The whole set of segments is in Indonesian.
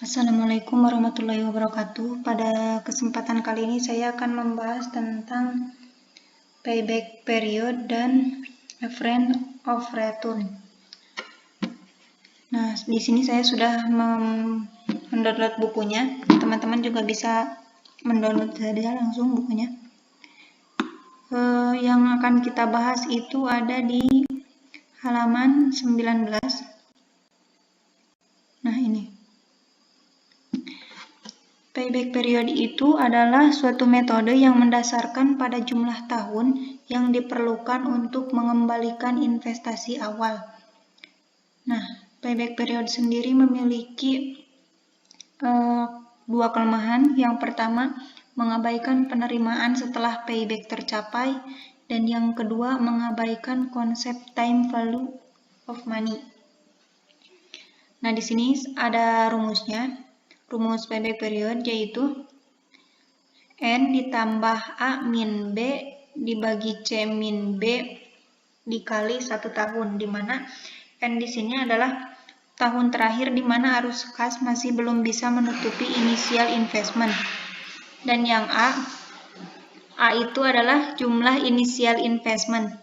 Assalamualaikum warahmatullahi wabarakatuh. Pada kesempatan kali ini saya akan membahas tentang payback period dan friend of return. Nah, di sini saya sudah mendownload bukunya. Teman-teman juga bisa mendownload saja langsung bukunya. Yang akan kita bahas itu ada di halaman 19. Nah, ini. Payback period itu adalah suatu metode yang mendasarkan pada jumlah tahun yang diperlukan untuk mengembalikan investasi awal. Nah, payback period sendiri memiliki dua kelemahan. Yang pertama, mengabaikan penerimaan setelah payback tercapai, dan yang kedua, mengabaikan konsep time value of money. Nah, di sini ada rumusnya. Rumus payback period yaitu N ditambah A min B dibagi C min B dikali 1 tahun, di mana N di sini adalah tahun terakhir di mana arus kas masih belum bisa menutupi initial investment. Dan yang A itu adalah jumlah initial investment.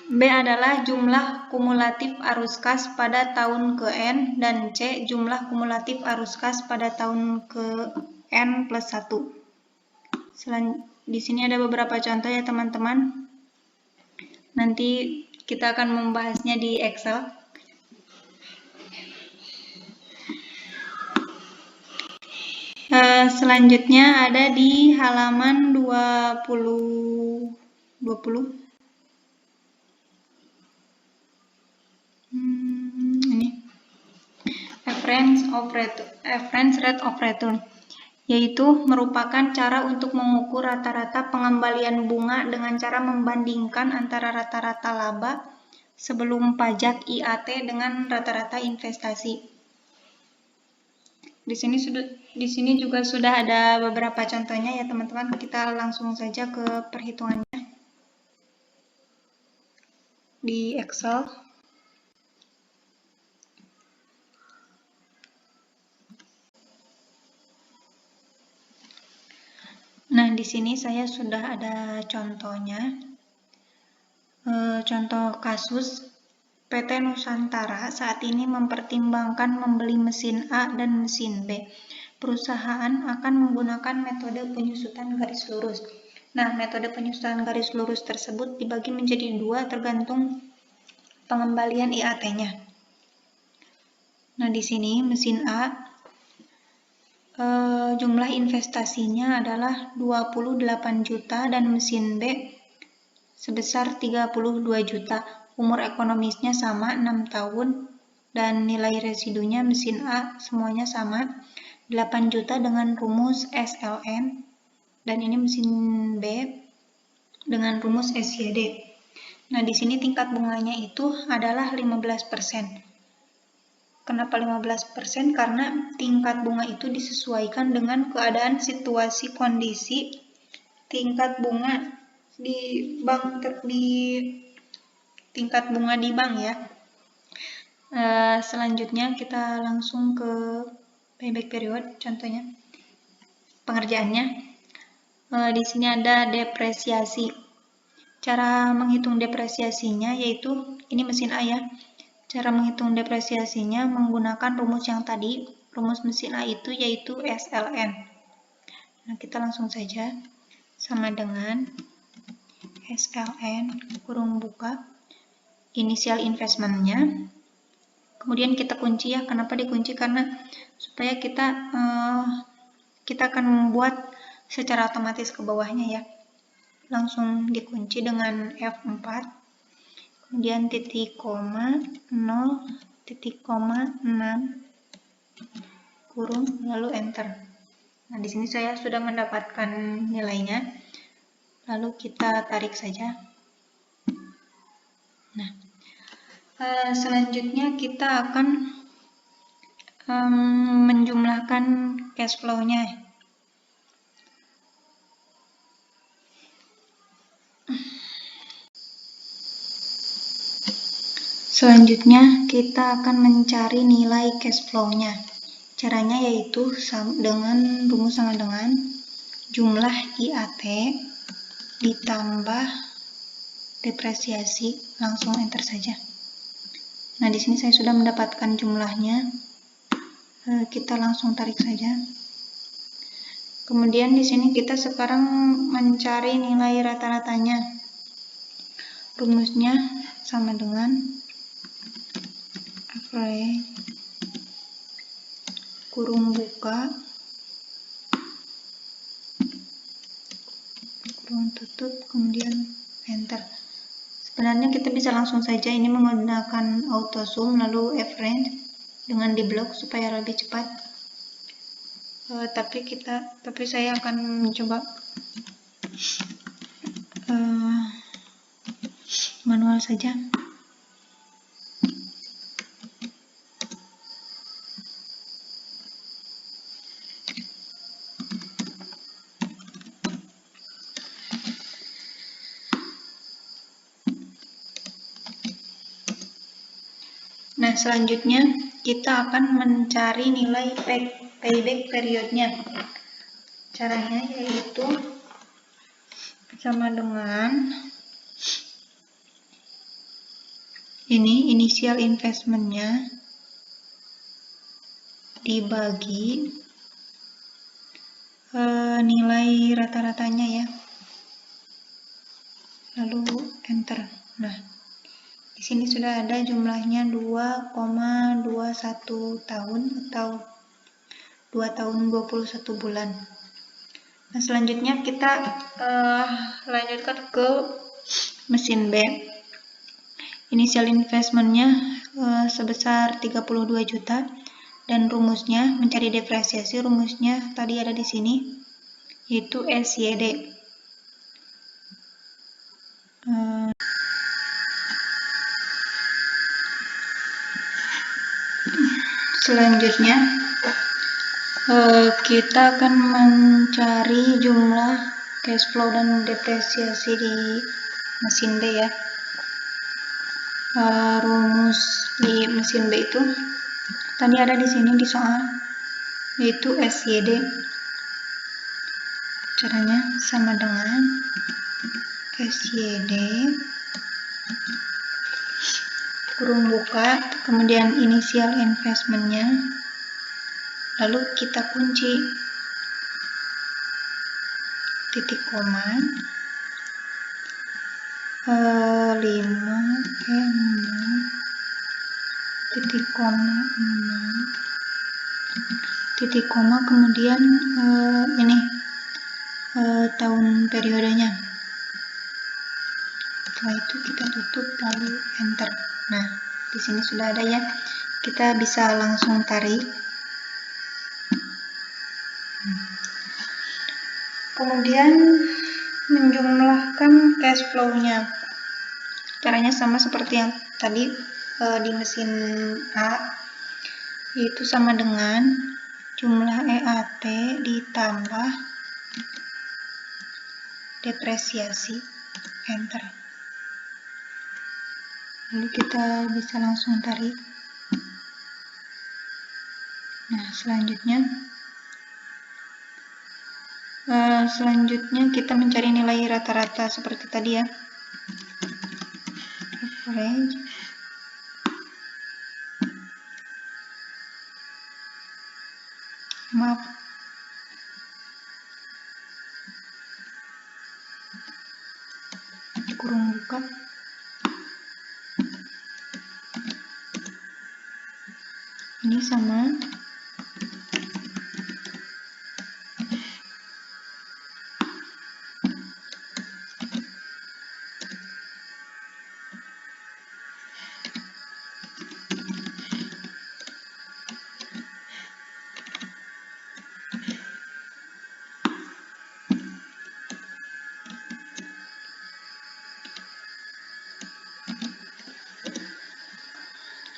B adalah jumlah kumulatif arus kas pada tahun ke N, dan C jumlah kumulatif arus kas pada tahun ke N plus 1. Di sini ada beberapa contoh ya teman-teman. Nanti kita akan membahasnya di Excel. Selanjutnya ada di halaman 20. Ini reference rate of return, yaitu merupakan cara untuk mengukur rata-rata pengembalian bunga dengan cara membandingkan antara rata-rata laba sebelum pajak IAT dengan rata-rata investasi. Di sini juga sudah ada beberapa contohnya ya teman-teman. Kita langsung saja ke perhitungannya di Excel. Nah, di sini saya sudah ada contohnya. Contoh kasus, PT Nusantara saat ini mempertimbangkan membeli mesin A dan mesin B. Perusahaan akan menggunakan metode penyusutan garis lurus. Nah, metode penyusutan garis lurus tersebut dibagi menjadi dua tergantung pengembalian IAT-nya. Nah, di sini mesin A jumlah investasinya adalah 28 juta dan mesin B sebesar 32 juta. Umur ekonomisnya sama, 6 tahun, dan nilai residunya mesin A semuanya sama, 8 juta dengan rumus SLN, dan ini mesin B dengan rumus SYD. Nah, di sini tingkat bunganya itu adalah 15%. Kenapa 15%? Karena tingkat bunga itu disesuaikan dengan keadaan situasi kondisi tingkat bunga di bank, tingkat bunga di bank ya. Selanjutnya kita langsung ke payback period, contohnya pengerjaannya. Di sini ada depresiasi. Cara menghitung depresiasinya yaitu ini mesin A ya. Cara menghitung depresiasinya menggunakan rumus yang tadi. Rumus mesin A itu yaitu SLN. Nah, kita langsung saja, sama dengan SLN kurung buka initial investment-nya. Kemudian kita kunci ya. Kenapa dikunci? Karena supaya kita akan membuat secara otomatis ke bawahnya ya. Langsung dikunci dengan F4. Kemudian titik koma 0 titik koma 6 kurung lalu enter. Nah, di sini saya sudah mendapatkan nilainya. Lalu kita tarik saja. Nah, selanjutnya kita akan menjumlahkan cash flow-nya. Selanjutnya kita akan mencari nilai cash flow-nya. Caranya yaitu dengan rumus sama dengan jumlah IAT ditambah depresiasi, langsung enter saja. Nah, di sini saya sudah mendapatkan jumlahnya. Kita langsung tarik saja. Kemudian di sini kita sekarang mencari nilai rata-ratanya. Rumusnya sama dengan average kurung buka kurung tutup, kemudian enter. Sebenarnya kita bisa langsung saja ini menggunakan auto sum lalu average dengan di blok supaya lebih cepat. Tapi saya akan mencoba manual saja. Nah, selanjutnya kita akan mencari nilai payback periodnya. Caranya yaitu sama dengan ini initial investmentnya dibagi nilai rata-ratanya ya, lalu enter. Nah, di sini sudah ada jumlahnya 2,21 tahun atau 2 tahun 21 bulan. Nah, selanjutnya kita lanjutkan ke mesin B. Initial investmentnya sebesar 32 juta dan rumusnya mencari depresiasi, rumusnya tadi ada di sini yaitu SYD. Selanjutnya kita akan mencari jumlah cash flow dan depresiasi di mesin B ya. Rumus di mesin B itu tadi ada di sini di soal, yaitu SYD. Caranya sama dengan SYD kurung buka, kemudian initial investmentnya, lalu kita kunci titik koma 5 titik koma 6 titik koma, kemudian ini tahun periodenya. Setelah itu kita tutup lalu enter. Nah, di sini sudah ada ya. Kita bisa langsung tarik. Kemudian menjumlahkan cash flow-nya. Caranya sama seperti yang tadi di mesin A, yaitu sama dengan jumlah EAT ditambah depresiasi, enter. Lalu kita bisa langsung tarik. Nah, selanjutnya kita mencari nilai rata-rata seperti tadi ya. Average kurung buka ini sama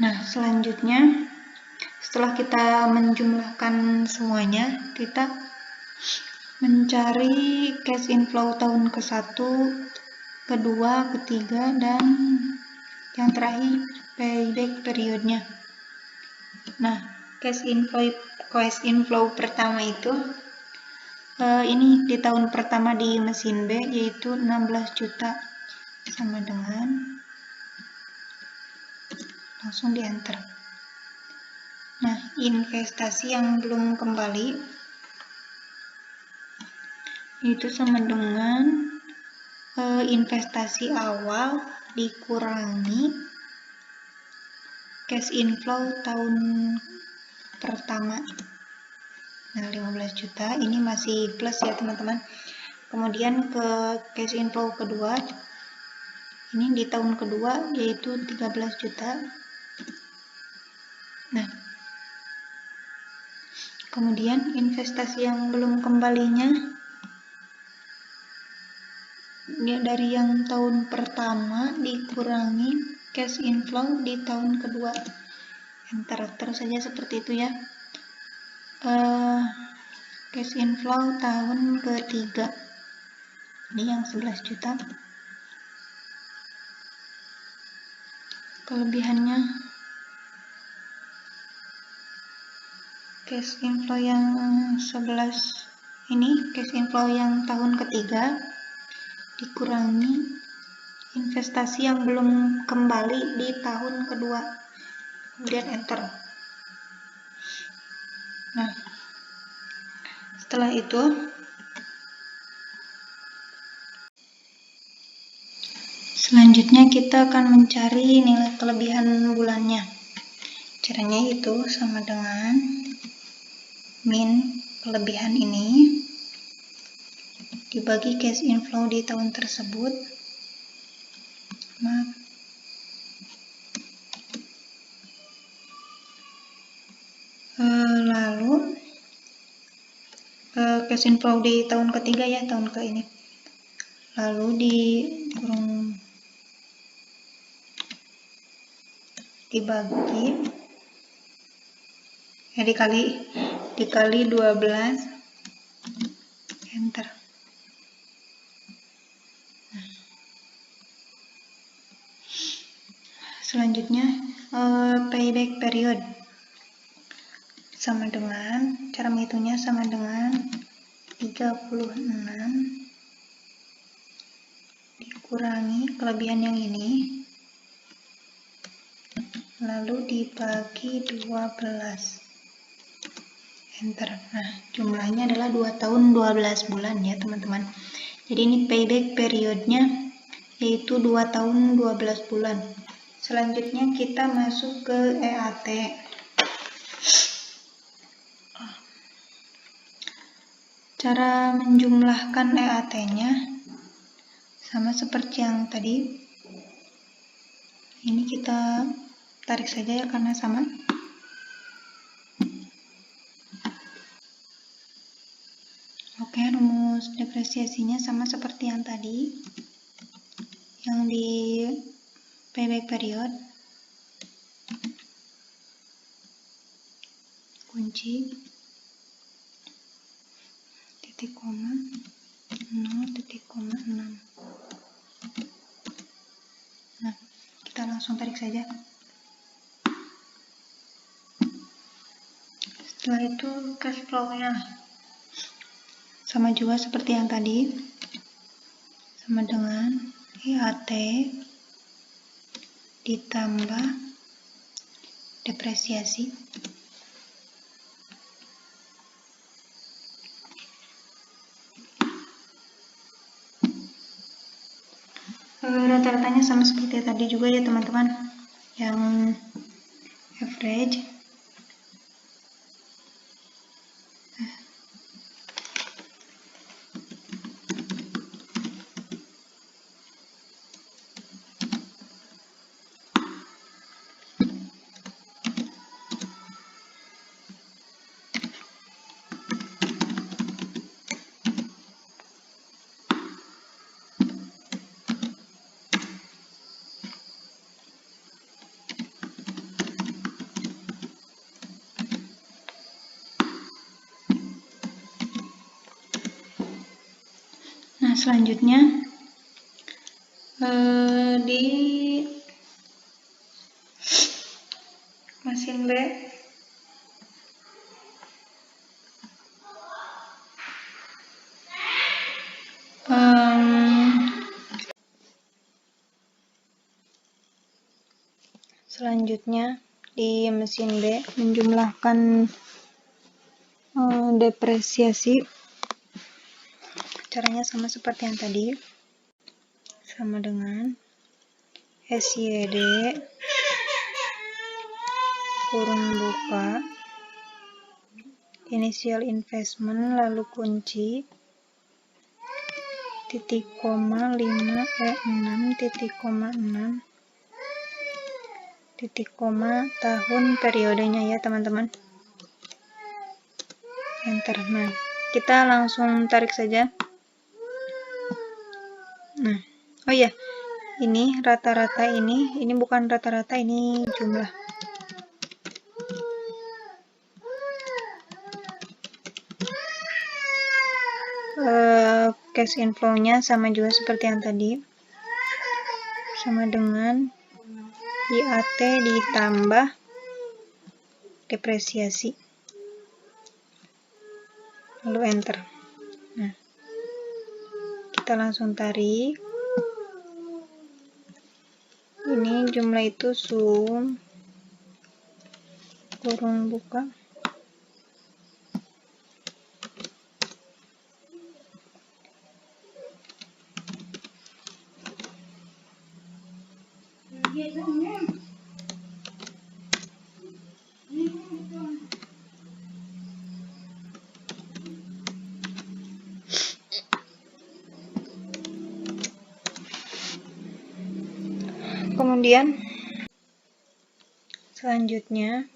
Nah, selanjutnya setelah kita menjumlahkan semuanya, kita mencari cash inflow tahun ke-1, kedua, ketiga, dan Yang terakhir payback periodnya. Nah, cash inflow pertama itu ini di tahun pertama di mesin B, yaitu 16 juta, sama dengan, langsung di enter. Nah, investasi yang belum kembali itu sama dengan investasi awal dikurangi cash inflow tahun pertama. Nah, 15 juta ini masih plus ya teman-teman. Kemudian ke cash inflow kedua, ini di tahun kedua, yaitu 13 juta. Nah, kemudian investasi yang belum kembalinya dari yang tahun pertama dikurangi cash inflow di tahun kedua. Enter, terus saja seperti itu ya. Cash inflow tahun ketiga, ini yang 11 juta. Kelebihannya cash inflow yang 11 ini, cash inflow yang tahun ketiga dikurangi investasi yang belum kembali di tahun kedua, kemudian enter. Nah, setelah itu selanjutnya kita akan mencari nilai kelebihan bulannya. Caranya itu sama dengan min kelebihan ini dibagi cash inflow di tahun tersebut, lalu cash inflow di tahun ketiga ya, tahun ke ini, lalu dibagi ya, dikali 12, enter. Selanjutnya payback period sama dengan, cara menghitungnya sama dengan 36 dikurangi kelebihan yang ini, lalu dibagi 12, enter. Nah, jumlahnya adalah 2 tahun 12 bulan ya teman-teman. Jadi ini payback periodnya yaitu 2 tahun 12 bulan. Selanjutnya kita masuk ke EAT. Cara menjumlahkan EAT-nya sama seperti yang tadi. Ini kita tarik saja ya karena sama. Oke, rumus depresiasinya sama seperti yang tadi. Yang di payback period, kunci titik koma 0,6. Nah, kita langsung tarik saja. Setelah itu cash flow-nya sama juga seperti yang tadi, sama dengan EAT ditambah depresiasi rata-ratanya sama seperti tadi juga ya teman-teman, yang average. Nah, selanjutnya di mesin B. Selanjutnya di mesin B menjumlahkan depresiasi. Caranya sama seperti yang tadi, sama dengan SYD kurung buka initial investment lalu kunci titik koma 5E6 titik koma 6 titik koma tahun periodenya ya teman-teman. Enter. Nah, kita langsung tarik saja. Nah, oh iya, ini rata-rata ini bukan rata-rata, ini jumlah. Cash inflow-nya sama juga seperti yang tadi, sama dengan IAT ditambah depresiasi, lalu enter. Nah, kita langsung tarik. Ini jumlah itu sum kurung buka kemudian selanjutnya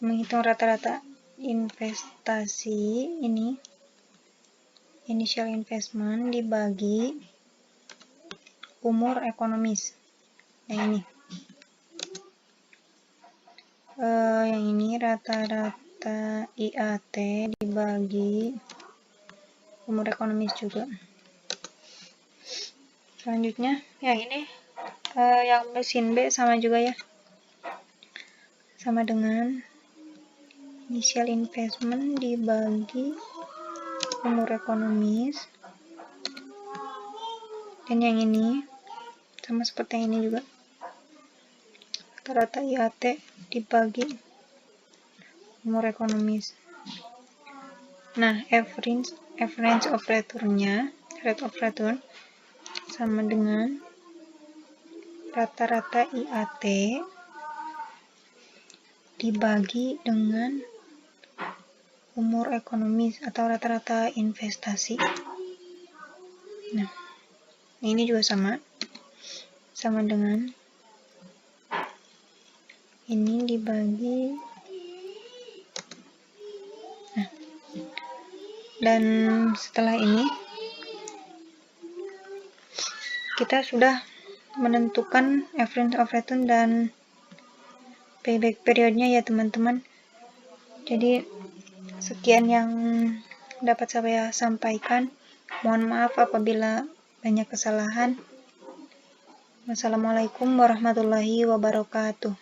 menghitung rata-rata investasi. Ini initial investment dibagi umur ekonomis. Nah, yang ini rata-rata IAT dibagi umur ekonomis juga. Selanjutnya yang ini yang mesin B sama juga ya, sama dengan initial investment dibagi umur ekonomis, dan yang ini sama seperti yang ini juga, rata-rata IAT dibagi umur ekonomis. Nah, average of return-nya, rate of return sama dengan rata-rata IAT dibagi dengan umur ekonomis atau rata-rata investasi. Nah, ini juga sama dengan ini dibagi. Nah, dan setelah ini kita sudah menentukan average of return dan payback periodnya ya teman-teman. Jadi sekian yang dapat saya sampaikan. Mohon maaf apabila banyak kesalahan. Wassalamualaikum warahmatullahi wabarakatuh.